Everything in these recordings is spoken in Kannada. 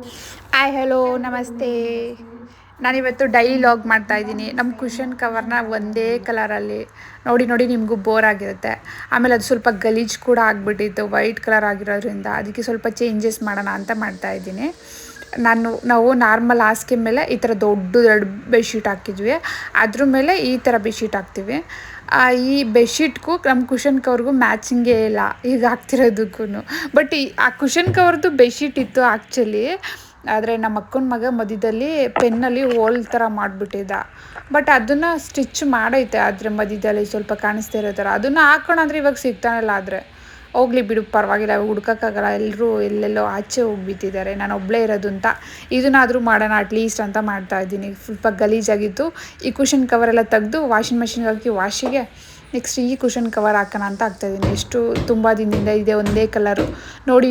ಹಾಯ್ ಹಲೋ ನಮಸ್ತೆ. ನಾನಿವತ್ತು ಡೈಲಿ ಲಾಗ್ ಮಾಡ್ತಾಯಿದ್ದೀನಿ. ನಮ್ಮ ಕುಷನ್ ಕವರ್ನ ಒಂದೇ ಕಲರಲ್ಲಿ ನೋಡಿ ನೋಡಿ ನಿಮಗೂ ಬೋರ್ ಆಗಿರುತ್ತೆ. ಆಮೇಲೆ ಅದು ಸ್ವಲ್ಪ ಗಲೀಜು ಕೂಡ ಆಗಿಬಿಟ್ಟಿತ್ತು ವೈಟ್ ಕಲರ್ ಆಗಿರೋದ್ರಿಂದ. ಅದಕ್ಕೆ ಸ್ವಲ್ಪ ಚೇಂಜಸ್ ಮಾಡೋಣ ಅಂತ ಮಾಡ್ತಾಯಿದ್ದೀನಿ. ನಾವು ನಾರ್ಮಲ್ ಹಾಸಿಗೆ ಮೇಲೆ ಈ ಥರ ದೊಡ್ಡ ಬೆಡ್ಶೀಟ್ ಹಾಕಿದ್ವಿ. ಅದ್ರ ಮೇಲೆ ಈ ಥರ ಬೆಡ್ಶೀಟ್ ಹಾಕ್ತೀವಿ. ಈ ಬೆಡ್ಶೀಟ್ಗೂ ನಮ್ಮ ಕುಷನ್ ಕವರ್ಗೂ ಮ್ಯಾಚಿಂಗೇ ಇಲ್ಲ ಈಗ ಹಾಕ್ತಿರೋದಕ್ಕೂ. ಬಟ್ ಆ ಕುಷನ್ ಕವರ್ದು ಬೆಡ್ಶೀಟ್ ಇತ್ತು ಆ್ಯಕ್ಚುಲಿ. ಆದರೆ ನಮ್ಮ ಅಕ್ಕನ ಮಗ ಮಧ್ಯದಲ್ಲಿ ಪೆನ್ನಲ್ಲಿ ಹೋಲ್ ಥರ ಮಾಡಿಬಿಟ್ಟಿದ್ದ. ಬಟ್ ಅದನ್ನು ಸ್ಟಿಚ್ ಮಾಡೈತೆ, ಆದರೆ ಮಧ್ಯದಲ್ಲಿ ಸ್ವಲ್ಪ ಕಾಣಿಸ್ತಾ ಇರೋ ಥರ. ಅದನ್ನು ಹಾಕೋಣ ಅಂದರೆ ಇವಾಗ ಸಿಗ್ತಾನಲ್ಲ. ಆದರೆ ಹೋಗ್ಲಿ ಬಿಡು, ಪರವಾಗಿಲ್ಲ, ಹುಡ್ಕೋಕ್ಕಾಗಲ್ಲ. ಎಲ್ಲರೂ ಎಲ್ಲೆಲ್ಲೋ ಆಚೆ ಹೋಗ್ಬಿಟ್ಟಿದ್ದಾರೆ, ನಾನು ಒಬ್ಬಳೇ ಇರೋದು ಅಂತ ಇದನ್ನಾದರೂ ಮಾಡೋಣ ಅಟ್ಲೀಸ್ಟ್ ಅಂತ ಮಾಡ್ತಾಯಿದ್ದೀನಿ. ಸ್ವಲ್ಪ ಗಲೀಜಾಗಿತ್ತು. ಈ ಕುಷನ್ ಕವರೆಲ್ಲ ತೆಗೆದು ವಾಷಿಂಗ್ ಮೆಷಿನ್ಗೆ ಹಾಕಿ ವಾಶಿಗೆ ನೆಕ್ಸ್ಟ್ ಈ ಕುಷನ್ ಕವರ್ ಹಾಕೋಣ ಅಂತ ಆಗ್ತಾಯಿದ್ದೀನಿ. ಎಷ್ಟು ತುಂಬ ದಿನದಿಂದ ಇದೆ ಒಂದೇ ಕಲರು. ನೋಡಿ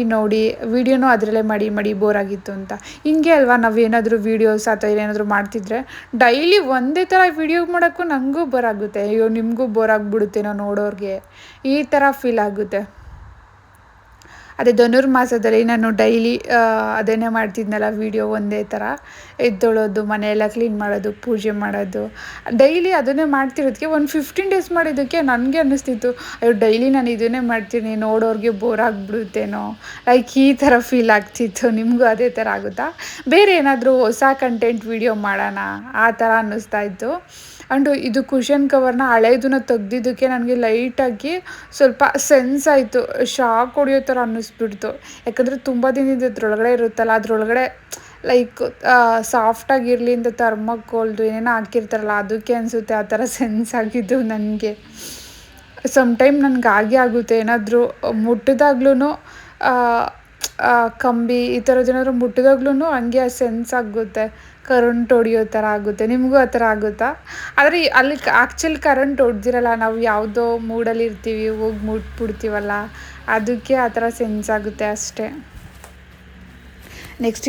ವೀಡಿಯೋನೂ ಅದರಲ್ಲೇ ಮಾಡಿ ಬೋರ್ ಆಗಿತ್ತು ಅಂತ. ಹಿಂಗೆ ಅಲ್ವಾ, ನಾವು ಏನಾದರೂ ವೀಡಿಯೋಸ್ ಅಥವಾ ಏನಾದರೂ ಮಾಡ್ತಿದ್ರೆ ಡೈಲಿ ಒಂದೇ ಥರ ವೀಡಿಯೋ ಮಾಡೋಕ್ಕೂ ನನಗೂ ಬೋರ್ ಆಗುತ್ತೆ. ಅಯ್ಯೋ ನಿಮಗೂ ಬೋರ್ ಆಗಿಬಿಡುತ್ತೇನೋ ನೋಡೋರಿಗೆ, ಈ ಥರ ಫೀಲ್ ಆಗುತ್ತೆ. ಅದೇ ಧನುರ್ಮಾಸದಲ್ಲಿ ನಾನು ಡೈಲಿ ಅದನ್ನೇ ಮಾಡ್ತಿದ್ನಲ್ಲ, ವೀಡಿಯೋ ಒಂದೇ ಥರ ಎದ್ದೊಳೋದು, ಮನೆಯೆಲ್ಲ ಕ್ಲೀನ್ ಮಾಡೋದು, ಪೂಜೆ ಮಾಡೋದು. ಡೈಲಿ ಅದನ್ನೇ ಮಾಡ್ತಿರೋದಕ್ಕೆ ಒಂದು 15 ಡೇಸ್ ಮಾಡಿದ್ದಕ್ಕೆ ನನಗೆ ಅನ್ನಿಸ್ತಿತ್ತು, ಅಯ್ಯೋ ಡೈಲಿ ನಾನು ಇದನ್ನೇ ಮಾಡ್ತೀನಿ, ನೋಡೋರಿಗೆ ಬೋರ್ ಆಗಿಬಿಡುತ್ತೇನೋ, ಲೈಕ್ ಈ ಥರ ಫೀಲ್ ಆಗ್ತಿತ್ತು. ನಿಮಗೂ ಅದೇ ಥರ ಆಗುತ್ತಾ? ಬೇರೆ ಏನಾದರೂ ಹೊಸ ಕಂಟೆಂಟ್ ವೀಡಿಯೋ ಮಾಡೋಣ ಆ ಥರ ಅನ್ನಿಸ್ತಾ ಇತ್ತು. ಆ್ಯಂಡು ಇದು ಕುಷನ್ ಕವರ್ನ ಹಳೇದನ್ನ ತೆಗ್ದಿದ್ದಕ್ಕೆ ನನಗೆ ಲೈಟಾಗಿ ಸ್ವಲ್ಪ ಸೆನ್ಸ್ ಆಯಿತು, ಶಾಕ್ ಹೊಡಿಯೋ ಥರ ಅನ್ನಿಸ್ಬಿಡ್ತು. ಯಾಕಂದರೆ ತುಂಬ ದಿನದಿಂದ ಅದ್ರೊಳಗಡೆ ಇರುತ್ತಲ್ಲ, ಅದರೊಳಗಡೆ ಲೈಕ್ ಸಾಫ್ಟಾಗಿರಲಿ ಅಂತ ಥರ್ಮಕೋಲ್ದು ಏನೇನೋ ಹಾಕಿರ್ತಾರಲ್ಲ, ಅದಕ್ಕೆ ಅನಿಸುತ್ತೆ ಆ ಥರ ಸೆನ್ಸ್ ಆಗಿದ್ದು ನನಗೆ. ಸಮ್ಟೈಮ್ ನನಗೆ ಆಗುತ್ತೆ, ಏನಾದರೂ ಮುಟ್ಟಿದಾಗ್ಲೂ ಕಂಬಿ ಈ ಥರದ್ದೇನಾದ್ರು ಮುಟ್ಟಿದಾಗ್ಲೂ ಹಂಗೆ ಸೆನ್ಸ್ ಆಗುತ್ತೆ, ಕರೆಂಟ್ ಹೊಡಿಯೋ ಥರ ಆಗುತ್ತೆ. ನಿಮಗೂ ಆ ಥರ ಆಗುತ್ತಾ? ಆದರೆ ಅಲ್ಲಿ ಆ್ಯಕ್ಚುಲಿ ಕರೆಂಟ್ ಹೊಡ್ದಿರಲ್ಲ, ನಾವು ಯಾವುದೋ ಮೂಡಲ್ಲಿ ಇರ್ತೀವಿ, ಹೋಗಿ ಮುಟ್ಬಿಡ್ತೀವಲ್ಲ, ಅದಕ್ಕೆ ಆ ಥರ ಸೆನ್ಸ್ ಆಗುತ್ತೆ ಅಷ್ಟೇ. ನೆಕ್ಸ್ಟ್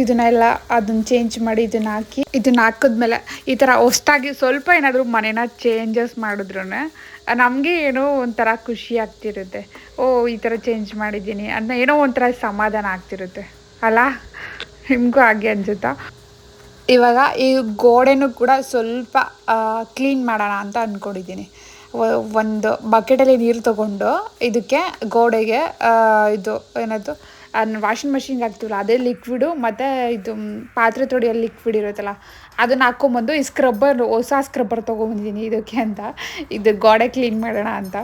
ಅದನ್ನು ಚೇಂಜ್ ಮಾಡಿ ಇದನ್ನು ಹಾಕಿದ್ಮೇಲೆ ಈ ಥರ ಹೊಸ್ದಾಗಿ ಸ್ವಲ್ಪ ಏನಾದರೂ ಮನೇನ ಚೇಂಜಸ್ ಮಾಡಿದ್ರೂ ನಮಗೆ ಏನೋ ಒಂಥರ ಖುಷಿ ಆಗ್ತಿರುತ್ತೆ. ಓ ಈ ಥರ ಚೇಂಜ್ ಮಾಡಿದ್ದೀನಿ ಅನ್ನೋ ಏನೋ ಒಂಥರ ಸಮಾಧಾನ ಆಗ್ತಿರುತ್ತೆ ಅಲ್ಲ? ನಿಮಗೂ ಹಾಗೆ ಅನಿಸುತ್ತಾ? ಇವಾಗ ಈ ಗೋಡೆನೂ ಕೂಡ ಸ್ವಲ್ಪ ಕ್ಲೀನ್ ಮಾಡೋಣ ಅಂತ ಅಂದ್ಕೊಂಡಿದ್ದೀನಿ. ಒಂದು ಬಕೆಟಲ್ಲಿ ನೀರು ತೊಗೊಂಡು ಇದಕ್ಕೆ ಗೋಡೆಗೆ ಇದು ಏನದು ವಾಷಿಂಗ್ ಮೆಷಿನ್ಗೆ ಹಾಕ್ತೀವಲ್ಲ ಅದೇ ಲಿಕ್ವಿಡು, ಮತ್ತು ಇದು ಪಾತ್ರೆ ತೊಳೆಯೋ ಲಿಕ್ವಿಡ್ ಇರುತ್ತಲ್ಲ ಅದನ್ನು ಹಾಕ್ಕೊಂಬಂದು ಈ ಹೊಸ ಸ್ಕ್ರಬ್ಬರ್ ತೊಗೊಂಬಂದಿದ್ದೀನಿ ಇದಕ್ಕೆ ಅಂತ. ಇದು ಗೋಡೆ ಕ್ಲೀನ್ ಮಾಡೋಣ ಅಂತ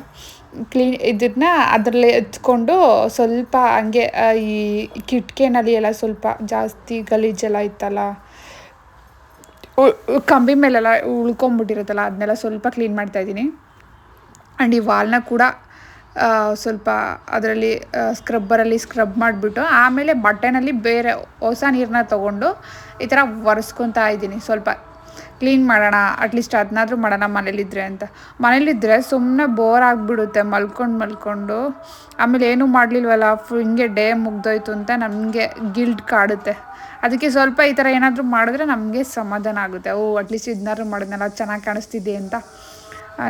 ಇದನ್ನು ಅದರಲ್ಲೇ ಎತ್ಕೊಂಡು ಸ್ವಲ್ಪ ಹಂಗೆ ಈ ಕಿಟಕಿನಲ್ಲಿ ಎಲ್ಲ ಸ್ವಲ್ಪ ಜಾಸ್ತಿ ಗಲೀಜೆಲ್ಲ ಇತ್ತಲ್ಲ, ಕಂಬಿ ಮೇಲೆಲ್ಲ ಉಳ್ಕೊಂಬಿಟ್ಟಿರುತ್ತಲ್ಲ, ಅದನ್ನೆಲ್ಲ ಸ್ವಲ್ಪ ಕ್ಲೀನ್ ಮಾಡ್ತಾಯಿದ್ದೀನಿ. ಆ್ಯಂಡ್ ಈ ವಾಲ್ನ ಕೂಡ ಸ್ವಲ್ಪ ಅದರಲ್ಲಿ ಸ್ಕ್ರಬ್ಬರಲ್ಲಿ ಸ್ಕ್ರಬ್ ಮಾಡಿಬಿಟ್ಟು ಆಮೇಲೆ ಬಟ್ಟೆನಲ್ಲಿ ಬೇರೆ ಹೊಸ ನೀರನ್ನ ತೊಗೊಂಡು ಈ ಥರ ಒರೆಸ್ಕೊತಾ ಇದ್ದೀನಿ. ಸ್ವಲ್ಪ ಕ್ಲೀನ್ ಮಾಡೋಣ, ಅಟ್ಲೀಸ್ಟ್ ಅದನ್ನಾದರೂ ಮಾಡೋಣ ಮನೇಲಿದ್ದರೆ ಅಂತ. ಮನೇಲಿದ್ದರೆ ಸುಮ್ಮನೆ ಬೋರ್ ಆಗಿಬಿಡುತ್ತೆ ಮಲ್ಕೊಂಡು. ಆಮೇಲೆ ಏನೂ ಮಾಡಲಿಲ್ವಲ್ಲ, ಹಿಂಗೆ ಡೇ ಮುಗ್ದೋಯ್ತು ಅಂತ ನಮಗೆ ಗಿಲ್ಟ್ ಕಾಡುತ್ತೆ. ಅದಕ್ಕೆ ಸ್ವಲ್ಪ ಈ ಥರ ಏನಾದರೂ ಮಾಡಿದ್ರೆ ನಮಗೆ ಸಮಾಧಾನ ಆಗುತ್ತೆ. ಅಟ್ಲೀಸ್ಟ್ ಇದನ್ನಾದ್ರೂ ಮಾಡಿದ್ನಲ್ಲ, ಚೆನ್ನಾಗಿ ಕಾಣಿಸ್ತಿದೆ ಅಂತ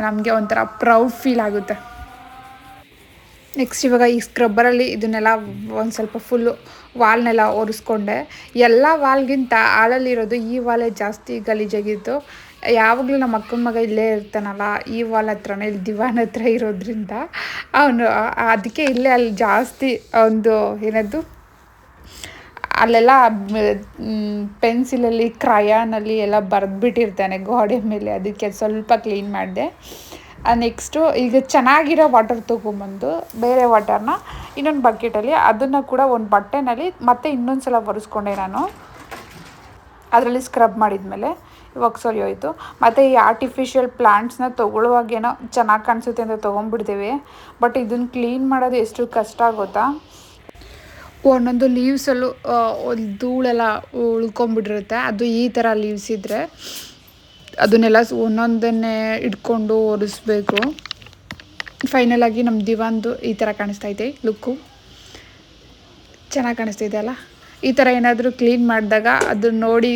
ನಮಗೆ ಒಂಥರ ಪ್ರೌಡ್ ಫೀಲ್ ಆಗುತ್ತೆ. ನೆಕ್ಸ್ಟ್ ಇವಾಗ ಈ ಸ್ಕ್ರಬ್ಬರಲ್ಲಿ ಇದನ್ನೆಲ್ಲ ಒಂದು ಸ್ವಲ್ಪ ಫುಲ್ಲು ವಾಲ್ನೆಲ್ಲ ಒರೆಸ್ಕೊಂಡೆ. ಎಲ್ಲ ವಾಲ್ಗಿಂತ ಹಾಲಲ್ಲಿರೋದು ಈ ವಾಲೇ ಜಾಸ್ತಿ ಗಲೀಜಾಗಿತ್ತು. ಯಾವಾಗಲೂ ನಮ್ಮ ಅಕ್ಕನ ಮಗ ಇಲ್ಲೇ ಇರ್ತಾನಲ್ಲ, ಈ ವಾಲ್ ಹತ್ರನೇ, ಇಲ್ಲಿ ದಿವಾನ್ ಹತ್ರ ಇರೋದ್ರಿಂದ ಅವನು ಅದಕ್ಕೆ ಇಲ್ಲೇ ಅಲ್ಲಿ ಜಾಸ್ತಿ ಒಂದು ಏನದು ಅಲ್ಲೆಲ್ಲ ಪೆನ್ಸಿಲಲ್ಲಿ ಕ್ರಯಾನಲ್ಲಿ ಎಲ್ಲ ಬರೆದ್ಬಿಟ್ಟಿರ್ತಾನೆ ಗೋಡೆ ಮೇಲೆ. ಅದಕ್ಕೆ ಸ್ವಲ್ಪ ಕ್ಲೀನ್ ಮಾಡಿದೆ. ನೆಕ್ಸ್ಟು ಈಗ ಚೆನ್ನಾಗಿರೋ ವಾಟರ್ ತೊಗೊಂಬಂದು ಬೇರೆ ವಾಟರ್ನ ಇನ್ನೊಂದು ಬಕೆಟಲ್ಲಿ ಅದನ್ನು ಕೂಡ ಒಂದು ಬಟ್ಟೆನಲ್ಲಿ ಮತ್ತೆ ಇನ್ನೊಂದು ಸಲ ಒರೆಸ್ಕೊಂಡೆ ನಾನು. ಅದರಲ್ಲಿ ಸ್ಕ್ರಬ್ ಮಾಡಿದ್ಮೇಲೆ ಇವಾಗ ಸರಿ ಹೋಯಿತು. ಮತ್ತು ಈ ಆರ್ಟಿಫಿಷಿಯಲ್ ಪ್ಲ್ಯಾಂಟ್ಸ್ನ ತೊಗೊಳ್ಳುವಾಗೇನೋ ಚೆನ್ನಾಗಿ ಕಾಣಿಸುತ್ತೆ ಅಂತ ತೊಗೊಂಡ್ಬಿಡ್ತೀವಿ. ಬಟ್ ಇದನ್ನು ಕ್ಲೀನ್ ಮಾಡೋದು ಎಷ್ಟು ಕಷ್ಟ ಗೊತ್ತಾ? ಒಂದೊಂದು ಲೀವ್ಸಲ್ಲೂ ಧೂಳೆಲ್ಲ ಉಳ್ಕೊಂಬಿಟ್ಟಿರುತ್ತೆ. ಅದು ಈ ಥರ ಲೀವ್ಸ್ ಇದ್ದರೆ ಅದನ್ನೆಲ್ಲ ಒಂದೊಂದನ್ನೇ ಇಟ್ಕೊಂಡು ಒರೆಸ್ಬೇಕು. ಫೈನಲಾಗಿ ನಮ್ಮ ದಿವಾನ್ದು ಈ ಥರ ಕಾಣಿಸ್ತೈತೆ ಲುಕ್ಕು. ಚೆನ್ನಾಗಿ ಕಾಣಿಸ್ತಿದೆ ಅಲ್ಲ? ಈ ಥರ ಏನಾದರೂ ಕ್ಲೀನ್ ಮಾಡಿದಾಗ ಅದನ್ನ ನೋಡಿ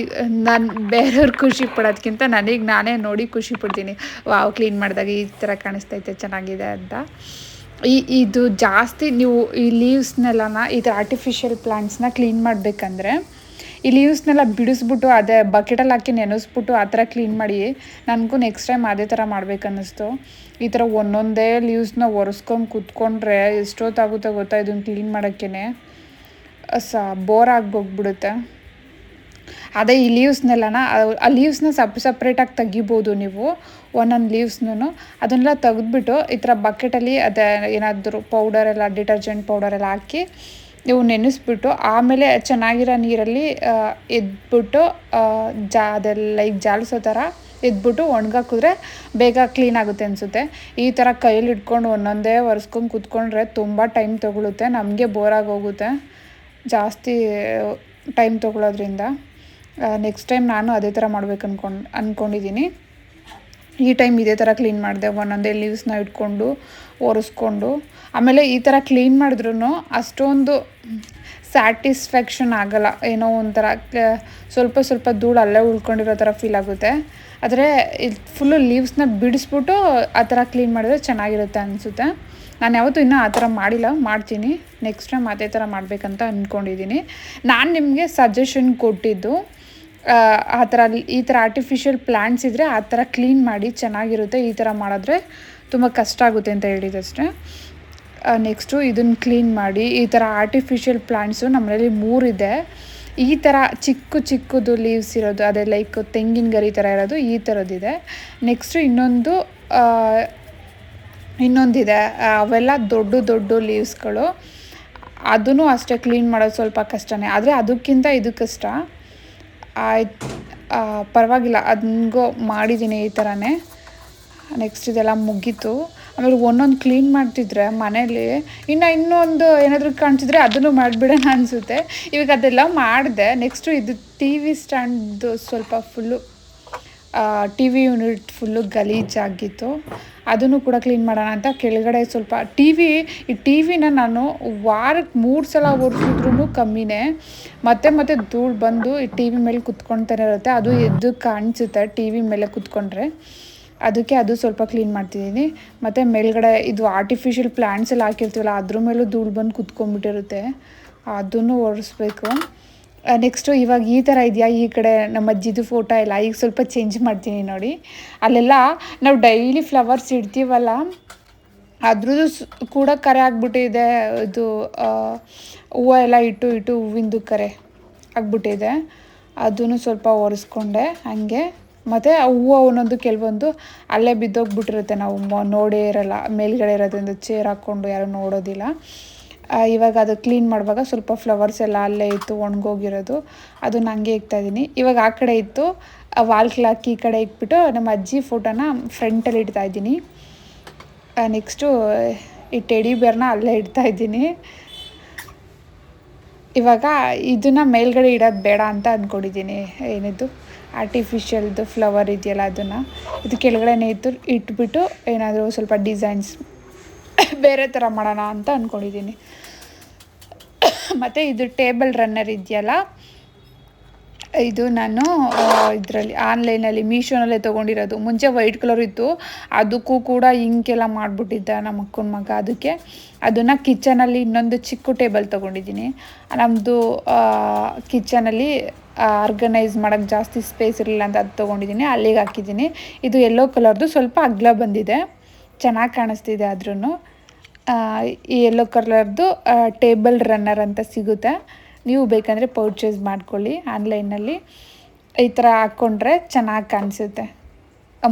ನಾನು ಬೇರೆಯವ್ರು ಖುಷಿ ಪಡೋದಕ್ಕಿಂತ ನನಗೆ ನಾನೇ ನೋಡಿ ಖುಷಿ ಪಡ್ತೀನಿ. ವಾವ್, ಕ್ಲೀನ್ ಮಾಡಿದಾಗ ಈ ಥರ ಕಾಣಿಸ್ತೈತೆ, ಚೆನ್ನಾಗಿದೆ ಅಂತ. ಇದು ಜಾಸ್ತಿ ನೀವು ಈ ಲೀವ್ಸ್ನೆಲ್ಲನ ಈ ಥರ ಆರ್ಟಿಫಿಷಿಯಲ್ ಪ್ಲಾಂಟ್ಸ್ನ ಕ್ಲೀನ್ ಮಾಡಬೇಕಂದ್ರೆ ಈ ಲೀವ್ಸ್ನೆಲ್ಲ ಬಿಡಿಸ್ಬಿಟ್ಟು ಅದೇ ಬಕೆಟಲ್ಲಿ ಹಾಕಿ ನೆನೆಸ್ಬಿಟ್ಟು ಆ ಥರ ಕ್ಲೀನ್ ಮಾಡಿ. ನನಗೂ ನೆಕ್ಸ್ಟ್ ಟೈಮ್ ಅದೇ ಥರ ಮಾಡ್ಬೇಕನ್ನಿಸ್ತು. ಈ ಥರ ಒಂದೊಂದೇ ಲೀವ್ಸ್ನ ಒರೆಸ್ಕೊಂಡು ಕೂತ್ಕೊಂಡ್ರೆ ಎಷ್ಟೊತ್ತಾಗುತ್ತೆ ಗೊತ್ತಾ ಇದನ್ನು ಕ್ಲೀನ್ ಮಾಡೋಕ್ಕೇ. ಬೋರ್ ಆಗೋಗ್ಬಿಡುತ್ತೆ. ಅದೇ ಈ ಲೀವ್ಸ್ನೆಲ್ಲನ ಆ ಲೀವ್ಸ್ನ ಸಪ್ರೇಟಾಗಿ ತೆಗಿಬೋದು ನೀವು. ಒಂದೊಂದು ಲೀವ್ಸ್ನೂ ಅದನ್ನೆಲ್ಲ ತೆಗೆದ್ಬಿಟ್ಟು ಈ ಥರ ಬಕೆಟಲ್ಲಿ ಅದೇ ಏನಾದರೂ ಪೌಡರೆಲ್ಲ ಡಿಟರ್ಜೆಂಟ್ ಪೌಡರೆಲ್ಲ ಹಾಕಿ ನೀವು ನೆನೆಸ್ಬಿಟ್ಟು ಆಮೇಲೆ ಚೆನ್ನಾಗಿರೋ ನೀರಲ್ಲಿ ಎದ್ಬಿಟ್ಟು ಅದೆಲ್ಲ ಈಗ ಜಾಲಿಸೋ ಥರ ಎದ್ಬಿಟ್ಟು ಒಣಗಾಕಿದ್ರೆ ಬೇಗ ಕ್ಲೀನ್ ಆಗುತ್ತೆ ಅನಿಸುತ್ತೆ. ಈ ಥರ ಕೈಯಲ್ಲಿ ಇಟ್ಕೊಂಡು ಒಂದೊಂದೇ ಒರೆಸ್ಕೊಂಡು ಕೂತ್ಕೊಂಡ್ರೆ ತುಂಬ ಟೈಮ್ ತೊಗೊಳುತ್ತೆ. ನಮಗೆ ಬೋರಾಗಿ ಹೋಗುತ್ತೆ ಜಾಸ್ತಿ ಟೈಮ್ ತೊಗೊಳೋದ್ರಿಂದ. ನೆಕ್ಸ್ಟ್ ಟೈಮ್ ನಾನು ಅದೇ ಥರ ಮಾಡ್ಬೇಕು ಅಂದ್ಕೊಂಡಿದ್ದೀನಿ. ಈ ಟೈಮ್ ಇದೇ ಥರ ಕ್ಲೀನ್ ಮಾಡಿದೆ, ಒಂದೊಂದೇ ಲೀವ್ಸ್ನ ಇಟ್ಕೊಂಡು ಒರೆಸ್ಕೊಂಡು. ಆಮೇಲೆ ಈ ಥರ ಕ್ಲೀನ್ ಮಾಡಿದ್ರೂ ಅಷ್ಟೊಂದು ಸ್ಯಾಟಿಸ್ಫ್ಯಾಕ್ಷನ್ ಆಗೋಲ್ಲ. ಏನೋ ಒಂಥರ ಸ್ವಲ್ಪ ಸ್ವಲ್ಪ ಧೂಳು ಅಲ್ಲೇ ಉಳ್ಕೊಂಡಿರೋ ಥರ ಫೀಲ್ ಆಗುತ್ತೆ. ಆದರೆ ಇದು ಫುಲ್ಲು ಲೀವ್ಸ್ನ ಬಿಡಿಸ್ಬಿಟ್ಟು ಆ ಥರ ಕ್ಲೀನ್ ಮಾಡಿದ್ರೆ ಚೆನ್ನಾಗಿರುತ್ತೆ ಅನಿಸುತ್ತೆ. ನಾನು ಯಾವತ್ತೂ ಇನ್ನೂ ಆ ಥರ ಮಾಡಿಲ್ಲ, ಮಾಡ್ತೀನಿ. ನೆಕ್ಸ್ಟ್ ಟೈಮ್ ಅದೇ ಥರ ಮಾಡಬೇಕಂತ ಅಂದ್ಕೊಂಡಿದ್ದೀನಿ. ನಾನು ನಿಮಗೆ ಸಜೆಷನ್ ಕೊಟ್ಟಿದ್ದು ಆ ಥರ ಈ ಥರ ಆರ್ಟಿಫಿಷಿಯಲ್ ಪ್ಲ್ಯಾಂಟ್ಸ್ ಇದ್ದರೆ ಆ ಥರ ಕ್ಲೀನ್ ಮಾಡಿ ಚೆನ್ನಾಗಿರುತ್ತೆ. ಈ ಥರ ಮಾಡಿದ್ರೆ ತುಂಬ ಕಷ್ಟ ಆಗುತ್ತೆ ಅಂತ ಹೇಳಿದಷ್ಟೇ. ನೆಕ್ಸ್ಟು ಇದನ್ನು ಕ್ಲೀನ್ ಮಾಡಿ ಈ ಥರ ಆರ್ಟಿಫಿಷಿಯಲ್ ಪ್ಲ್ಯಾಂಟ್ಸು ನಮ್ಮನೇಲಿ 3 ಇದೆ. ಈ ಥರ ಚಿಕ್ಕದು ಲೀವ್ಸ್ ಇರೋದು, ಅದೇ ಲೈಕ್ ತೆಂಗಿನ ಗರಿ ಥರ ಇರೋದು ಈ ಥರದ್ದಿದೆ. ನೆಕ್ಸ್ಟು ಇನ್ನೊಂದಿದೆ, ಅವೆಲ್ಲ ದೊಡ್ಡ ಲೀವ್ಸ್ಗಳು. ಅದೂ ಅಷ್ಟೇ ಕ್ಲೀನ್ ಮಾಡೋದು ಸ್ವಲ್ಪ ಕಷ್ಟನೇ. ಆದರೆ ಅದಕ್ಕಿಂತ ಇದು ಕಷ್ಟ. ಆಯ್ತು, ಪರವಾಗಿಲ್ಲ, ಅದನ್ಗೋ ಮಾಡಿದ್ದೀನಿ ಈ ಥರನೇ. ನೆಕ್ಸ್ಟ್ ಇದೆಲ್ಲ ಮುಗೀತು. ಆಮೇಲೆ ಒಂದೊಂದು ಕ್ಲೀನ್ ಮಾಡ್ತಿದ್ರೆ ಮನೇಲಿ ಇನ್ನೊಂದು ಏನಾದರೂ ಕಾಣಿಸಿದ್ರೆ ಅದನ್ನು ಮಾಡಿಬಿಡೋಣ ಅನಿಸುತ್ತೆ. ಇವಾಗ ಅದೆಲ್ಲ ಮಾಡಿದೆ. ನೆಕ್ಸ್ಟು ಇದು ಟಿ ವಿ ಸ್ಟ್ಯಾಂಡ್ದು ಸ್ವಲ್ಪ full T V unit full ಗಲೀಜಾಗಿತ್ತು. ಅದನ್ನು ಕೂಡ ಕ್ಲೀನ್ ಮಾಡೋಣ ಅಂತ ಕೆಳಗಡೆ ಸ್ವಲ್ಪ ಈ ಟಿ ವಿನ ನಾನು ವಾರಕ್ಕೆ 3 ಸಲ ಒರೆಸಿದ್ರೂ ಕಮ್ಮಿನೇ. ಮತ್ತೆ ಧೂಳು ಬಂದು ಈ ಟಿ ವಿ ಮೇಲೆ ಕುತ್ಕೊಳ್ತಾನೆ ಇರುತ್ತೆ. ಅದು ಎದ್ದು ಕಾಣಿಸುತ್ತೆ ಟಿ ವಿ ಮೇಲೆ ಕುತ್ಕೊಂಡ್ರೆ. ಅದಕ್ಕೆ ಅದು ಸ್ವಲ್ಪ ಕ್ಲೀನ್ ಮಾಡ್ತಿದ್ದೀನಿ. ಮತ್ತು ಮೇಲ್ಗಡೆ ಇದು ಆರ್ಟಿಫಿಷಿಯಲ್ ಪ್ಲ್ಯಾಂಟ್ಸ್ ಎಲ್ಲ ಹಾಕಿರ್ತೀವಲ್ಲ ಅದ್ರ ಮೇಲೂ ಧೂಳು ಬಂದು ಕುತ್ಕೊಂಡ್ಬಿಟ್ಟಿರುತ್ತೆ. ಅದನ್ನು ಒರೆಸ್ಬೇಕು. ನೆಕ್ಸ್ಟು ಇವಾಗ ಈ ಥರ ಇದೆಯಾ, ಈ ಕಡೆ ನಮ್ಮ ಅಜ್ಜಿದು ಫೋಟೋ ಎಲ್ಲ ಈಗ ಸ್ವಲ್ಪ ಚೇಂಜ್ ಮಾಡ್ತೀನಿ ನೋಡಿ. ಅಲ್ಲೆಲ್ಲ ನಾವು ಡೈಲಿ ಫ್ಲವರ್ಸ್ ಇಡ್ತೀವಲ್ಲ, ಅದ್ರದ್ದು ಕೂಡ ಕರೆ ಆಗಿಬಿಟ್ಟಿದೆ. ಇದು ಹೂವು ಎಲ್ಲ ಇಟ್ಟು ಹೂವಿಂದು ಕರೆ ಆಗಿಬಿಟ್ಟಿದೆ. ಅದನ್ನು ಸ್ವಲ್ಪ ಒರೆಸ್ಕೊಂಡೆ ಹಾಗೆ. ಮತ್ತು ಆ ಹೂವು ಒಂದೊಂದು ಕೆಲವೊಂದು ಅಲ್ಲೇ ಬಿದ್ದೋಗ್ಬಿಟ್ಟಿರುತ್ತೆ, ನಾವು ನೋಡೇ ಇರೋಲ್ಲ. ಮೇಲ್ಗಡೆ ಇರೋದ್ರಿಂದ ಚೇರ್ ಹಾಕ್ಕೊಂಡು ಯಾರೂ ನೋಡೋದಿಲ್ಲ. ಇವಾಗ ಅದು ಕ್ಲೀನ್ ಮಾಡುವಾಗ ಸ್ವಲ್ಪ ಫ್ಲವರ್ಸ್ ಎಲ್ಲ ಅಲ್ಲೇ ಇತ್ತು ಒಣಗೋಗಿರೋದು, ಅದನ್ನು ಹಂಗೆ ಇಕ್ತಾಯಿದ್ದೀನಿ. ಇವಾಗ ಆ ಕಡೆ ಇತ್ತು ವಾಲ್ ಕ್ಲಾಕ್ ಈ ಕಡೆ ಇಟ್ಬಿಟ್ಟು ನಮ್ಮ ಅಜ್ಜಿ ಫೋಟೋನ ಫ್ರಂಟಲ್ಲಿ ಇಡ್ತಾಯಿದ್ದೀನಿ. ನೆಕ್ಸ್ಟು ಈ ಟೆಡಿ ಬೇರ್ನ ಅಲ್ಲೇ ಇಡ್ತಾಯಿದ್ದೀನಿ. ಇವಾಗ ಇದನ್ನು ಮೇಲ್ಗಡೆ ಇಡೋದು ಬೇಡ ಅಂತ ಅಂದ್ಕೊಂಡಿದ್ದೀನಿ. ಏನಿದು ಆರ್ಟಿಫಿಷಿಯಲ್ದು ಫ್ಲವರ್ ಇದೆಯಲ್ಲ ಅದನ್ನು ಇದು ಕೆಳಗಡೆನೇ ಇಟ್ಬಿಟ್ಟು ಏನಾದರೂ ಸ್ವಲ್ಪ ಡಿಸೈನ್ಸ್ ಬೇರೆ ಥರ ಮಾಡೋಣ ಅಂತ ಅಂದ್ಕೊಂಡಿದ್ದೀನಿ. ಮತ್ತು ಇದು ಟೇಬಲ್ ರನ್ನರ್ ಇದೆಯಲ್ಲ, ಇದು ನಾನು ಇದರಲ್ಲಿ ಆನ್ಲೈನಲ್ಲಿ ಮೀಶೋನಲ್ಲೇ ತೊಗೊಂಡಿರೋದು. ಮುಂಚೆ ವೈಟ್ ಕಲರ್ ಇತ್ತು, ಅದಕ್ಕೂ ಕೂಡ ಇಂಕೆಲ್ಲ ಮಾಡಿಬಿಟ್ಟಿದ್ದ ನಮ್ಮ ಅಕ್ಕನ ಮಗ. ಅದಕ್ಕೆ ಅದನ್ನು ಕಿಚನಲ್ಲಿ ಇನ್ನೊಂದು ಚಿಕ್ಕ ಟೇಬಲ್ ತೊಗೊಂಡಿದ್ದೀನಿ. ನಮ್ಮದು ಕಿಚನಲ್ಲಿ ಆರ್ಗನೈಸ್ ಮಾಡೋಕ್ಕೆ ಜಾಸ್ತಿ ಸ್ಪೇಸ್ ಇರಲಿಲ್ಲ ಅಂತ ಅದು ತೊಗೊಂಡಿದ್ದೀನಿ, ಅಲ್ಲಿಗೆ ಹಾಕಿದ್ದೀನಿ. ಇದು ಯೆಲ್ಲೋ ಕಲರ್ದು ಸ್ವಲ್ಪ ಅಗಲ ಬಂದಿದೆ, ಚೆನ್ನಾಗಿ ಕಾಣಿಸ್ತಿದೆ. ಆದ್ರೂ ಈ ಯೆಲ್ಲೋ ಕಲರ್ದು ಟೇಬಲ್ ರನ್ನರ್ ಅಂತ ಸಿಗುತ್ತೆ. ನೀವು ಬೇಕಂದರೆ ಪರ್ಚೇಸ್ ಮಾಡ್ಕೊಳ್ಳಿ ಆನ್ಲೈನಲ್ಲಿ. ಈ ಥರ ಹಾಕ್ಕೊಂಡ್ರೆ ಚೆನ್ನಾಗಿ ಕಾಣಿಸುತ್ತೆ.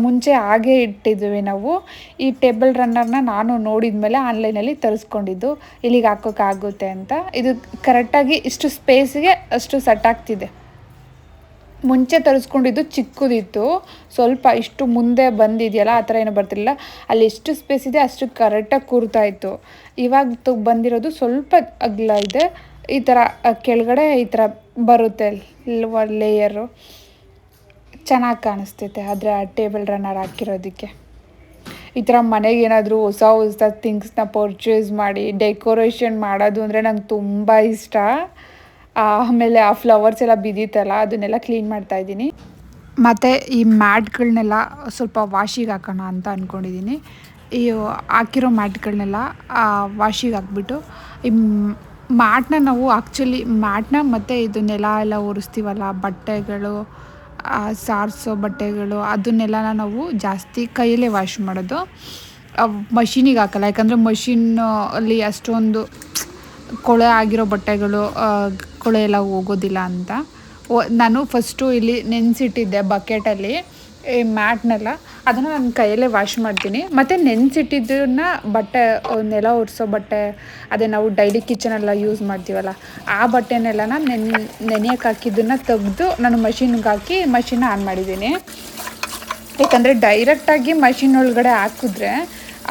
ಮುಂಚೆ ಹಾಗೇ ಇಟ್ಟಿದ್ವಿ ನಾವು. ಈ ಟೇಬಲ್ ರನ್ನರ್ನ ನಾನು ನೋಡಿದ ಮೇಲೆ ಆನ್ಲೈನಲ್ಲಿ ತರಿಸ್ಕೊಂಡಿದ್ದು, ಇಲ್ಲಿಗೆ ಹಾಕೋಕ್ಕಾಗುತ್ತೆ ಅಂತ. ಇದು ಕರೆಕ್ಟಾಗಿ ಇಷ್ಟು ಸ್ಪೇಸಿಗೆ ಅಷ್ಟು ಸೆಟ್ ಆಗ್ತಿದೆ. ಮುಂಚೆ ತರಿಸ್ಕೊಂಡಿದ್ದು ಚಿಕ್ಕದಿತ್ತು, ಸ್ವಲ್ಪ ಇಷ್ಟು ಮುಂದೆ ಬಂದಿದೆಯಲ್ಲ ಆ ಥರ ಏನೂ ಬರ್ತಿರಲಿಲ್ಲ. ಅಲ್ಲಿ ಎಷ್ಟು ಸ್ಪೇಸ್ ಇದೆ ಅಷ್ಟು ಕರೆಕ್ಟಾಗಿ ಕೂರ್ತಾಯಿತ್ತು. ಇವಾಗ ಬಂದಿರೋದು ಸ್ವಲ್ಪ ಅಗಲ ಇದೆ. ಈ ಥರ ಕೆಳಗಡೆ ಈ ಥರ ಬರುತ್ತೆ ಲೇಯರು, ಚೆನ್ನಾಗಿ ಕಾಣಿಸ್ತೈತೆ. ಆದರೆ ಆ ಟೇಬಲ್ ರನ್ನರ್ ಹಾಕಿರೋದಕ್ಕೆ ಈ ಥರ ಮನೆಗೆ ಏನಾದರೂ ಹೊಸ ಥಿಂಗ್ಸ್ನ ಪರ್ಚೇಸ್ ಮಾಡಿ ಡೆಕೋರೇಷನ್ ಮಾಡೋದು ಅಂದರೆ ನಂಗೆ ತುಂಬ ಇಷ್ಟ. ಆಮೇಲೆ ಆ ಫ್ಲವರ್ಸ್ ಎಲ್ಲ ಬಿದ್ದಿತ್ತಲ್ಲ ಅದನ್ನೆಲ್ಲ ಕ್ಲೀನ್ ಮಾಡ್ತಾಯಿದ್ದೀನಿ. ಮತ್ತು ಈ ಮ್ಯಾಟ್ಗಳನ್ನೆಲ್ಲ ಸ್ವಲ್ಪ ವಾಶಿಗೆ ಹಾಕೋಣ ಅಂತ ಅಂದ್ಕೊಂಡಿದ್ದೀನಿ. ಈ ಹಾಕಿರೋ ಮ್ಯಾಟ್ಗಳನ್ನೆಲ್ಲ ವಾಶಿಗೆ ಹಾಕ್ಬಿಟ್ಟು ಈ ಮ್ಯಾಟ್ನ ನಾವು ಆ್ಯಕ್ಚುಲಿ ಮ್ಯಾಟ್ನ ಮತ್ತು ಇದು ನೆಲ ಎಲ್ಲ ಒರೆಸ್ತೀವಲ್ಲ ಬಟ್ಟೆಗಳು ಸಾರಿಸೋ ಬಟ್ಟೆಗಳು ಅದನ್ನೆಲ್ಲ ನಾವು ಜಾಸ್ತಿ ಕೈಯಲ್ಲೇ ವಾಶ್ ಮಾಡೋದು. ಮಷೀನಿಗೆ ಹಾಕಲ್ಲ, ಯಾಕಂದರೆ ಮಷಿನ್ ಅಲ್ಲಿ ಅಷ್ಟೊಂದು ಕೊಳೆ ಆಗಿರೋ ಬಟ್ಟೆಗಳು ಕೊಳೆ ಎಲ್ಲ ಹೋಗೋದಿಲ್ಲ ಅಂತ ನಾನು ಫಸ್ಟು ಇಲ್ಲಿ ನೆನೆಸಿಟ್ಟಿದ್ದೆ ಬಕೆಟಲ್ಲಿ ಈ ಮ್ಯಾಟ್ನೆಲ್ಲ. ಅದನ್ನು ನಾನು ಕೈಯಲ್ಲೇ ವಾಶ್ ಮಾಡ್ತೀನಿ. ಮತ್ತು ನೆನೆಸಿಟ್ಟಿದ್ದನ್ನ ಬಟ್ಟೆ ನೆಲ ಒರೆಸೋ ಬಟ್ಟೆ, ಅದೇ ನಾವು ಡೈಲಿ ಕಿಚನೆಲ್ಲ ಯೂಸ್ ಮಾಡ್ತೀವಲ್ಲ ಆ ಬಟ್ಟೆನೆಲ್ಲ ನೆನೆಯಕ್ಕೆ ಹಾಕಿದ್ದನ್ನು ತೆಗೆದು ನಾನು ಮಷಿನ್ಗೆ ಹಾಕಿ ಮಷಿನ್ನ ಆನ್ ಮಾಡಿದ್ದೀನಿ. ಯಾಕಂದರೆ ಡೈರೆಕ್ಟಾಗಿ ಮಷಿನ್ ಒಳಗಡೆ ಹಾಕಿದ್ರೆ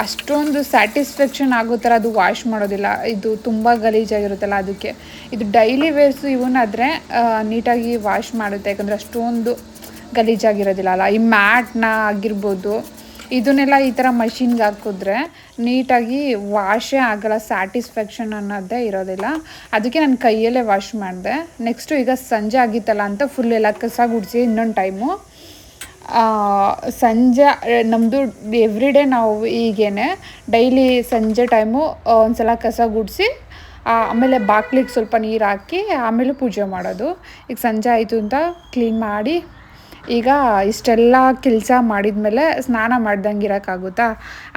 ಅಷ್ಟೊಂದು ಸ್ಯಾಟಿಸ್ಫ್ಯಾಕ್ಷನ್ ಆಗೋ ಥರ ಅದು ವಾಶ್ ಮಾಡೋದಿಲ್ಲ, ಇದು ತುಂಬ ಗಲೀಜಾಗಿರುತ್ತಲ್ಲ. ಅದಕ್ಕೆ ಇದು ಡೈಲಿ ವೇರ್ಸು ಇವನ್ನಾದರೆ ನೀಟಾಗಿ ವಾಶ್ ಮಾಡುತ್ತೆ, ಯಾಕಂದರೆ ಅಷ್ಟೊಂದು ಗಲೀಜಾಗಿರೋದಿಲ್ಲ ಅಲ್ಲ. ಈ ಮ್ಯಾಟ್ನ ಆಗಿರ್ಬೋದು ಇದನ್ನೆಲ್ಲ ಈ ಥರ ಮಷಿನ್ಗೆ ಹಾಕಿದ್ರೆ ನೀಟಾಗಿ ವಾಶೇ ಆಗೋಲ್ಲ, ಸ್ಯಾಟಿಸ್ಫ್ಯಾಕ್ಷನ್ ಅನ್ನೋದೇ ಇರೋದಿಲ್ಲ. ಅದಕ್ಕೆ ನಾನು ಕೈಯಲ್ಲೇ ವಾಶ್ ಮಾಡಿದೆ. ನೆಕ್ಸ್ಟು ಈಗ ಸಂಜೆ ಆಗಿತ್ತಲ್ಲ ಅಂತ ಫುಲ್ ಎಲ್ಲ ಕಸ ಗುಡಿಸಿ ಇನ್ನೊಂದು ಟೈಮು ಸಂಜೆ ನಮ್ಮದು ಎವ್ರಿಡೇ ನಾವು ಹೀಗೇ ಡೈಲಿ ಸಂಜೆ ಟೈಮು ಒಂದು ಸಲ ಕಸ ಗುಡಿಸಿ ಆಮೇಲೆ ಬಾಗ್ಲಿಗೆ ಸ್ವಲ್ಪ ನೀರು ಹಾಕಿ ಆಮೇಲೆ ಪೂಜೆ ಮಾಡೋದು. ಈಗ ಸಂಜೆ ಆಯಿತು ಅಂತ ಕ್ಲೀನ್ ಮಾಡಿ ಈಗ ಇಷ್ಟೆಲ್ಲ ಕೆಲಸ ಮಾಡಿದ್ಮೇಲೆ ಸ್ನಾನ ಮಾಡ್ದಂಗೆ ಇರೋಕ್ಕಾಗುತ್ತಾ,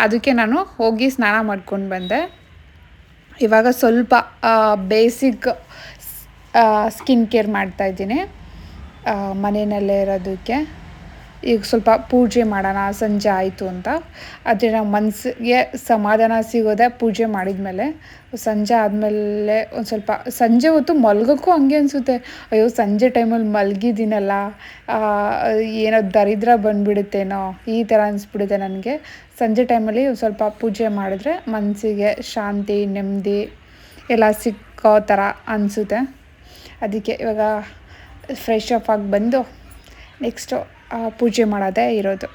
ಅದಕ್ಕೆ ನಾನು ಹೋಗಿ ಸ್ನಾನ ಮಾಡ್ಕೊಂಡು ಬಂದೆ. ಇವಾಗ ಸ್ವಲ್ಪ ಬೇಸಿಕ್ ಸ್ಕಿನ್ ಕೇರ್ ಮಾಡ್ತಾಯಿದ್ದೀನಿ ಮನೆಯಲ್ಲೇ ಇರೋದಕ್ಕೆ. ಈಗ ಸ್ವಲ್ಪ ಪೂಜೆ ಮಾಡೋಣ ಸಂಜೆ ಆಯಿತು ಅಂತ. ಆದರೆ ನಾವು ಮನಸ್ಸಿಗೆ ಸಮಾಧಾನ ಸಿಗೋದೆ ಪೂಜೆ ಮಾಡಿದ ಮೇಲೆ. ಸಂಜೆ ಆದಮೇಲೆ ಒಂದು ಸ್ವಲ್ಪ ಸಂಜೆ ಹೊತ್ತು ಮಲ್ಗೋಕ್ಕೂ ಹಂಗೆ ಅನಿಸುತ್ತೆ, ಅಯ್ಯೋ ಸಂಜೆ ಟೈಮಲ್ಲಿ ಮಲಗಿದ್ದೀನಲ್ಲ, ಏನೋ ದರಿದ್ರ ಬಂದುಬಿಡುತ್ತೇನೋ ಈ ಥರ ಅನಿಸ್ಬಿಡುತ್ತೆ ನನಗೆ. ಸಂಜೆ ಟೈಮಲ್ಲಿ ಒಂದು ಸ್ವಲ್ಪ ಪೂಜೆ ಮಾಡಿದ್ರೆ ಮನಸ್ಸಿಗೆ ಶಾಂತಿ ನೆಮ್ಮದಿ ಎಲ್ಲ ಸಿಕ್ಕೋ ಥರ ಅನಿಸುತ್ತೆ. ಅದಕ್ಕೆ ಇವಾಗ ಫ್ರೆಶ್ ಅಪ್ ಆಗಿ ಬಂದು ನೆಕ್ಸ್ಟು ಪೂಜೆ ಮಾಡೋದೇ ಇರೋದು.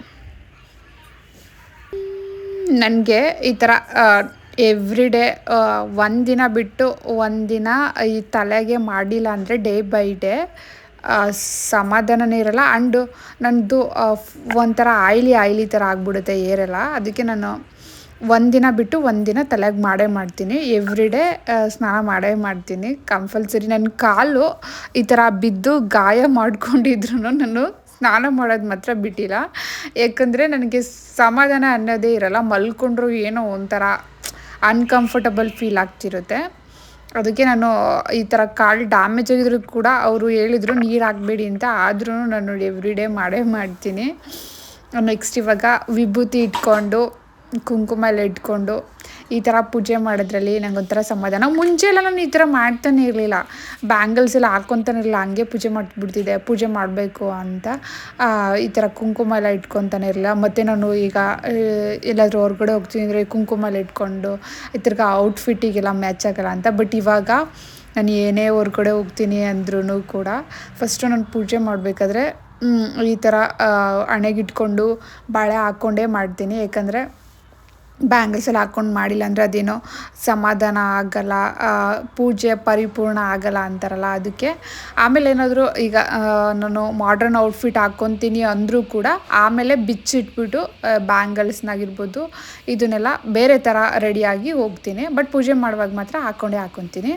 ನನಗೆ ಈ ಥರ ಎವ್ರಿಡೇ ಒಂದಿನ ಬಿಟ್ಟು ಒಂದಿನ ಈ ತಲೆಗೆ ಮಾಡಿಲ್ಲ ಅಂದರೆ ಡೇ ಬೈ ಡೇ ಸಮಾಧಾನನೇ ಇರೋಲ್ಲ. ಆ್ಯಂಡು ನನ್ನದು ಒಂಥರ ಆಯ್ಲಿ ಥರ ಆಗಿಬಿಡುತ್ತೆ ಏರೆಲ್ಲ. ಅದಕ್ಕೆ ನಾನು ಒಂದಿನ ಬಿಟ್ಟು ಒಂದಿನ ತಲೆಗೆ ಮಾಡೇ ಮಾಡ್ತೀನಿ. ಎವ್ರಿಡೇ ಸ್ನಾನ ಮಾಡೇ ಮಾಡ್ತೀನಿ ಕಂಪಲ್ಸರಿ. ನನ್ನ ಕಾಲು ಈ ಥರ ಬಿದ್ದು ಗಾಯ ಮಾಡ್ಕೊಂಡಿದ್ರು ನಾನು ಸ್ನಾನ ಮಾಡೋದು ಮಾತ್ರ ಬಿಟ್ಟಿಲ್ಲ. ಯಾಕಂದರೆ ನನಗೆ ಸಮಾಧಾನ ಅನ್ನೋದೇ ಇರೋಲ್ಲ, ಮಲ್ಕೊಂಡ್ರೂ ಏನೋ ಒಂಥರ ಅನ್ಕಂಫರ್ಟಬಲ್ ಫೀಲ್ ಆಗ್ತಿರುತ್ತೆ. ಅದಕ್ಕೆ ನಾನು ಈ ಥರ ಕಾಲು ಡ್ಯಾಮೇಜ್ ಆಗಿದ್ರು ಕೂಡ ಅವರು ಹೇಳಿದರು ನೀರು ಹಾಕಬೇಡಿ ಅಂತ, ಆದ್ರೂ ನಾನು ಎವ್ರಿಡೇ ಮಾಡೇ ಮಾಡ್ತೀನಿ. ನೆಕ್ಸ್ಟ್ ಇವಾಗ ವಿಭೂತಿ ಇಟ್ಕೊಂಡು ಕುಂಕುಮ ಎಲ್ಲ ಇಟ್ಕೊಂಡು ಈ ಥರ ಪೂಜೆ ಮಾಡೋದ್ರಲ್ಲಿ ನಂಗೊಂಥರ ಸಮಾಧಾನ. ಮುಂಚೆ ಎಲ್ಲ ನಾನು ಈ ಥರ ಮಾಡ್ತಾನೆ ಇರಲಿಲ್ಲ, ಬ್ಯಾಂಗಲ್ಸ್ ಎಲ್ಲ ಹಾಕ್ಕೊತಾನೆ ಇರಲಿಲ್ಲ, ಹಂಗೆ ಪೂಜೆ ಮಾಡಿಬಿಡ್ತಿದ್ದೆ. ಪೂಜೆ ಮಾಡಬೇಕು ಅಂತ ಈ ಥರ ಕುಂಕುಮ ಎಲ್ಲ ಇಟ್ಕೊತಾನೆ ಇರಲಿಲ್ಲ. ಮತ್ತು ನಾನು ಈಗ ಎಲ್ಲಾದರೂ ಹೊರಗಡೆ ಹೋಗ್ತೀನಿ ಅಂದರೆ ಕುಂಕುಮ ಎಲ್ಲ ಇಟ್ಕೊಂಡು ತಿರ್ಗ ಔಟ್ಫಿಟ್ಟಿಗೆಲ್ಲ ಮ್ಯಾಚ್ ಆಗೋಲ್ಲ ಅಂತ. ಬಟ್ ಇವಾಗ ನಾನು ಏನೇ ಹೊರಗಡೆ ಹೋಗ್ತೀನಿ ಅಂದ್ರೂ ಕೂಡ ಫಸ್ಟು ನಾನು ಪೂಜೆ ಮಾಡಬೇಕಾದ್ರೆ ಈ ಥರ ಹಣೆಗಿಟ್ಕೊಂಡು ಬಾಳೆ ಹಾಕ್ಕೊಂಡೇ ಮಾಡ್ತೀನಿ. ಯಾಕಂದರೆ ಬ್ಯಾಂಗಲ್ಸ್ ಎಲ್ಲ ಹಾಕ್ಕೊಂಡು ಮಾಡಿಲ್ಲ ಅಂದರೆ ಅದೇನೋ ಸಮಾಧಾನ ಆಗೋಲ್ಲ, ಪೂಜೆ ಪರಿಪೂರ್ಣ ಆಗೋಲ್ಲ ಅಂತಾರಲ್ಲ. ಅದಕ್ಕೆ ಆಮೇಲೆ ಏನಾದರೂ ಈಗ ನಾನು ಮಾಡ್ರನ್ ಔಟ್ಫಿಟ್ ಹಾಕ್ಕೊತೀನಿ ಅಂದರೂ ಕೂಡ ಆಮೇಲೆ ಬಿಚ್ಚಿಟ್ಬಿಟ್ಟು ಬ್ಯಾಂಗಲ್ಸ್ನಾಗಿರ್ಬೋದು ಇದನ್ನೆಲ್ಲ ಬೇರೆ ಥರ ರೆಡಿಯಾಗಿ ಹೋಗ್ತೀನಿ. ಬಟ್ ಪೂಜೆ ಮಾಡುವಾಗ ಮಾತ್ರ ಹಾಕ್ಕೊತೀನಿ.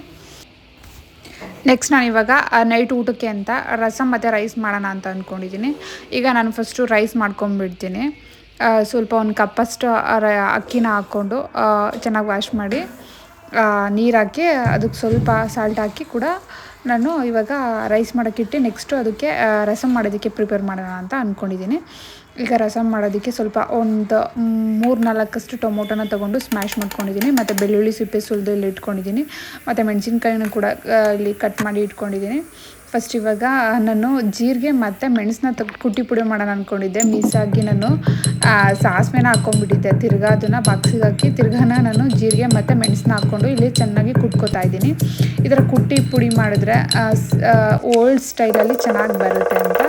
ನೆಕ್ಸ್ಟ್ ನಾನು ಇವಾಗ ನೈಟ್ ಊಟಕ್ಕೆ ಅಂತ ರಸಮ್ ಮತ್ತು ರೈಸ್ ಮಾಡೋಣ ಅಂತ ಅಂದ್ಕೊಂಡಿದ್ದೀನಿ. ಈಗ ನಾನು ಫಸ್ಟು ರೈಸ್ ಮಾಡ್ಕೊಂಬಿಡ್ತೀನಿ. ಸ್ವಲ್ಪ ಒಂದು ಕಪ್ಪಷ್ಟು ಅಕ್ಕಿನ ಹಾಕ್ಕೊಂಡು ಚೆನ್ನಾಗಿ ವಾಶ್ ಮಾಡಿ ನೀರು ಹಾಕಿ ಅದಕ್ಕೆ ಸ್ವಲ್ಪ ಸಾಲ್ಟ್ ಹಾಕಿ ಕೂಡ ನಾನು ಇವಾಗ ರೈಸ್ ಮಾಡೋಕ್ಕಿಟ್ಟು ನೆಕ್ಸ್ಟು ಅದಕ್ಕೆ ರಸಮ್ ಮಾಡೋದಕ್ಕೆ ಪ್ರಿಪೇರ್ ಮಾಡೋಣ ಅಂತ ಅಂದ್ಕೊಂಡಿದ್ದೀನಿ. ಈಗ ರಸಮ್ ಮಾಡೋದಕ್ಕೆ ಸ್ವಲ್ಪ ಒಂದು 3-4 ಟೊಮೊಟೊನ ತೊಗೊಂಡು ಸ್ಮ್ಯಾಶ್ ಮಾಡ್ಕೊಂಡಿದ್ದೀನಿ. ಮತ್ತು ಬೆಳ್ಳುಳ್ಳಿ ಸಿಪ್ಪೆ ಸುಲಿದು ಇಲ್ಲಿ ಇಟ್ಕೊಂಡಿದ್ದೀನಿ. ಮತ್ತು ಮೆಣಸಿನ್ಕಾಯಿನ ಕೂಡ ಇಲ್ಲಿ ಕಟ್ ಮಾಡಿ ಇಟ್ಕೊಂಡಿದ್ದೀನಿ. ಫಸ್ಟ್ ಇವಾಗ ನಾನು ಜೀರಿಗೆ ಮತ್ತು ಮೆಣಸನ್ನ ಕುಟ್ಟಿ ಪುಡಿ ಮಾಡೋಣ ಅಂದ್ಕೊಂಡಿದ್ದೆ. ಮಿಸ್ ಆಗಿ ನಾನು ಸಾಸಿವೆನ ಹಾಕ್ಕೊಂಡ್ಬಿಟ್ಟಿದ್ದೆ. ತಿರ್ಗಾ ಅದನ್ನು ಬಾಕ್ಸಿಗೆ ಹಾಕಿ ತಿರ್ಗಾನ ನಾನು ಜೀರಿಗೆ ಮತ್ತು ಮೆಣಸನ್ನ ಹಾಕ್ಕೊಂಡು ಇಲ್ಲಿ ಚೆನ್ನಾಗಿ ಕುಟ್ಕೋತಾ ಇದ್ದೀನಿ. ಈ ಥರ ಕುಟ್ಟಿ ಪುಡಿ ಮಾಡಿದ್ರೆ ಓಲ್ಡ್ ಸ್ಟೈಲಲ್ಲಿ ಚೆನ್ನಾಗಿ ಬರುತ್ತೆ ಅಂತ.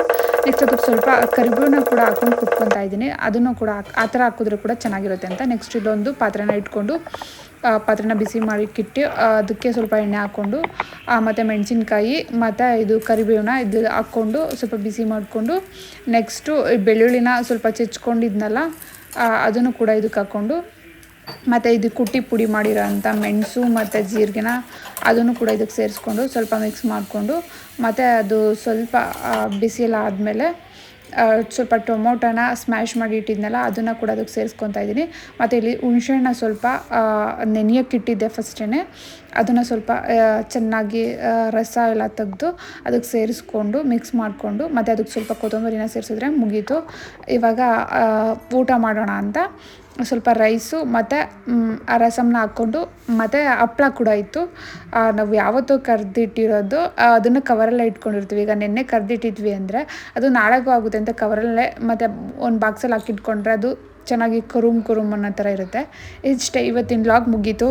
ನೆಕ್ಸ್ಟ್ ಅದಕ್ಕೆ ಸ್ವಲ್ಪ ಕರಿಬೇವನ್ನ ಕೂಡ ಹಾಕ್ಕೊಂಡು ಕುಟ್ಕೊತಾ ಇದ್ದೀನಿ. ಅದನ್ನು ಕೂಡ ಆ ಥರ ಹಾಕಿದ್ರೆ ಕೂಡ ಚೆನ್ನಾಗಿರುತ್ತೆ ಅಂತ. ನೆಕ್ಸ್ಟ್ ಇಲ್ಲೊಂದು ಪಾತ್ರೆನ ಇಟ್ಕೊಂಡು ಪಾತ್ರೆನ ಬಿಸಿ ಮಾಡಿಕ್ಕಿಟ್ಟು ಅದಕ್ಕೆ ಸ್ವಲ್ಪ ಎಣ್ಣೆ ಹಾಕ್ಕೊಂಡು ಮತ್ತು ಮೆಣಸಿನ್ಕಾಯಿ ಮತ್ತು ಇದು ಕರಿಬೇವನ್ನ ಇದು ಹಾಕ್ಕೊಂಡು ಸ್ವಲ್ಪ ಬಿಸಿ ಮಾಡಿಕೊಂಡು ನೆಕ್ಸ್ಟು ಬೆಳ್ಳುಳ್ಳಿನ ಸ್ವಲ್ಪ ಚೆಚ್ಕೊಂಡಿದ್ನಲ್ಲ ಅದನ್ನು ಕೂಡ ಇದಕ್ಕೆ ಹಾಕ್ಕೊಂಡು ಮತ್ತು ಇದು ಕುಟ್ಟಿ ಪುಡಿ ಮಾಡಿರೋ ಅಂಥ ಮೆಣಸು ಮತ್ತು ಜೀರಿಗೆನ ಅದನ್ನು ಕೂಡ ಇದಕ್ಕೆ ಸೇರಿಸ್ಕೊಂಡು ಸ್ವಲ್ಪ ಮಿಕ್ಸ್ ಮಾಡಿಕೊಂಡು ಮತ್ತು ಅದು ಸ್ವಲ್ಪ ಬಿಸಿ ಎಲ್ಲ ಆದಮೇಲೆ ಸ್ವಲ್ಪ ಟೊಮೊಟೊನ ಸ್ಮ್ಯಾಶ್ ಮಾಡಿ ಇಟ್ಟಿದ್ನಲ್ಲ ಅದನ್ನು ಕೂಡ ಅದಕ್ಕೆ ಸೇರಿಸ್ಕೊತಾ ಇದ್ದೀನಿ. ಮತ್ತು ಇಲ್ಲಿ ಹುಣಸೆಹಣ್ಣ ಸ್ವಲ್ಪ ನೆನೆಯೋಕ್ಕಿಟ್ಟಿದ್ದೆ ಫಸ್ಟೇ, ಅದನ್ನು ಸ್ವಲ್ಪ ಚೆನ್ನಾಗಿ ರಸ ಎಲ್ಲ ತೆಗೆದು ಅದಕ್ಕೆ ಸೇರಿಸ್ಕೊಂಡು ಮಿಕ್ಸ್ ಮಾಡಿಕೊಂಡು ಮತ್ತು ಅದಕ್ಕೆ ಸ್ವಲ್ಪ ಕೊತ್ತಂಬರಿನ ಸೇರಿಸಿದ್ರೆ ಮುಗೀತು. ಇವಾಗ ಊಟ ಮಾಡೋಣ ಅಂತ ಸ್ವಲ್ಪ ರೈಸು ಮತ್ತು ಆ ರಸಮ್ನ ಹಾಕ್ಕೊಂಡು ಮತ್ತು ಹಪ್ಳ ಕೂಡ ಇತ್ತು. ನಾವು ಯಾವತ್ತೂ ಕರೆದಿಟ್ಟಿರೋದು ಅದನ್ನು ಕವರಲ್ಲೇ ಇಟ್ಕೊಂಡಿರ್ತೀವಿ. ಈಗ ನೆನ್ನೆ ಕರೆದಿಟ್ಟಿದ್ವಿ ಅಂದರೆ ಅದು ನಾಳೆಗೂ ಆಗುತ್ತೆ ಅಂತ ಕವರಲ್ಲೇ ಮತ್ತು ಒಂದು ಬಾಕ್ಸಲ್ಲಿ ಹಾಕಿಟ್ಕೊಂಡ್ರೆ ಅದು ಚೆನ್ನಾಗಿ ಕುರುಮ್ ಅನ್ನೋ ಥರ ಇರುತ್ತೆ. ಇಷ್ಟೇ, ಇವತ್ತಿನ ವ್ಲಾಗ್ ಮುಗೀತು.